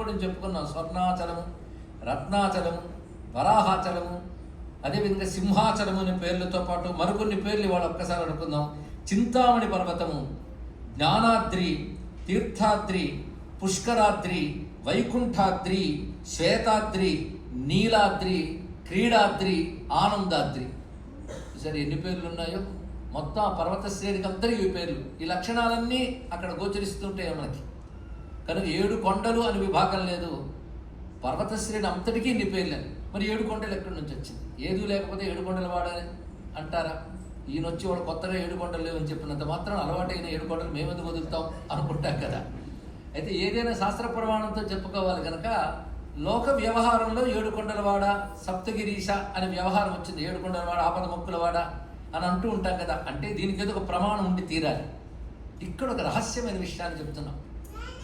కూడా చెప్పుకున్నాం. స్వర్ణాచలము, రత్నాచలము, వరాహాచలము, అదేవిధంగా సింహాచలము అనే పేర్లతో పాటు మరికొన్ని పేర్లు ఇవాళ ఒక్కసారి అనుకుందాం. చింతామణి పర్వతము, జ్ఞానాద్రి, తీర్థాద్రి, పుష్కరాద్రి, వైకుంఠాద్రి, శ్వేతాద్రి, నీలాద్రి, క్రీడాద్రి, ఆనందాద్రి. సరే ఎన్ని పేర్లు ఉన్నాయో మొత్తం ఆ పర్వత శ్రేణికి అందరికీ ఈ పేర్లు. ఈ లక్షణాలన్నీ అక్కడ గోచరిస్తుంటాయి మనకి. కనుక 7 కొండలు అని విభాగం లేదు, పర్వత శ్రేణి అంతటికీ ఇన్ని పేర్లని. మరి 7 కొండలు ఎక్కడి నుంచి వచ్చింది? ఏది లేకపోతే 7 కొండలు వాడాలి అంటారా? ఈయన వచ్చి వాడు కొత్తగా 7 కొండలు లేవని చెప్పినంత మాత్రం అలవాటైన 7 కొండలు మేమెందుకు వదులుతాం అనుకుంటాం కదా. అయితే ఏదైనా శాస్త్ర ప్రమాణంతో చెప్పుకోవాలి కనుక లోక వ్యవహారంలో 7 కొండలవాడ, సప్తగిరీశ అనే వ్యవహారం వచ్చింది. 7 కొండలవాడ, ఆపద మొక్కులవాడ అని అంటూ ఉంటాం కదా. అంటే దీనికి ఏదో ఒక ప్రమాణం ఉండి తీరాలి. ఇక్కడ ఒక రహస్యమైన విషయాన్ని చెప్తున్నాం.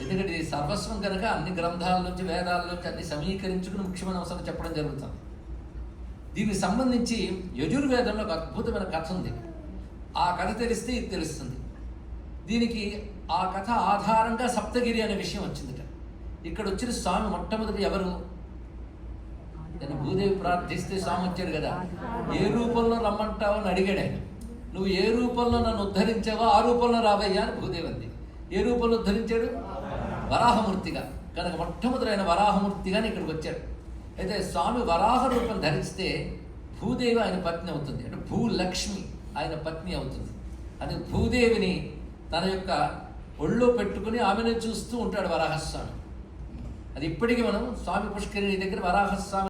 ఎందుకంటే ఇది సర్వస్వం కనుక అన్ని గ్రంథాల నుంచి, వేదాల నుంచి అన్ని సమీకరించుకుని ముఖ్యమైన అవసరం చెప్పడం జరుగుతుంది. దీనికి సంబంధించి యజుర్వేదంలో ఒక అద్భుతమైన కథ ఉంది. ఆ కథ తెలిస్తే ఇది తెలుస్తుంది. దీనికి ఆ కథ ఆధారంగా సప్తగిరి అనే విషయం వచ్చిందిట. ఇక్కడ వచ్చిన స్వామి మొట్టమొదటి ఎవరు? భూదేవి ప్రార్థిస్తే స్వామి వచ్చాడు కదా. ఏ రూపంలో రమ్మంటావు అని అడిగాడు ఆయన. నువ్వు ఏ రూపంలో నన్ను ఉద్ధరించావో ఆ రూపంలో రావయ్యా అని భూదేవి అంది. ఏ రూపంలో ఉద్ధరించాడు? వరాహమూర్తిగా. కనుక మొట్టమొదటి ఆయన వరాహమూర్తిగానే ఇక్కడికి వచ్చాడు. అయితే స్వామి వరాహ రూపం ధరిస్తే భూదేవి ఆయన పత్ని అవుతుంది. అంటే భూలక్ష్మి ఆయన పత్ని అవుతుంది. అది భూదేవిని తన యొక్క ఒళ్ళో పెట్టుకుని ఆమెను చూస్తూ ఉంటాడు వరాహస్వామి. అది ఇప్పటికీ మనం స్వామి పుష్కరిణి దగ్గర వరాహస్వామి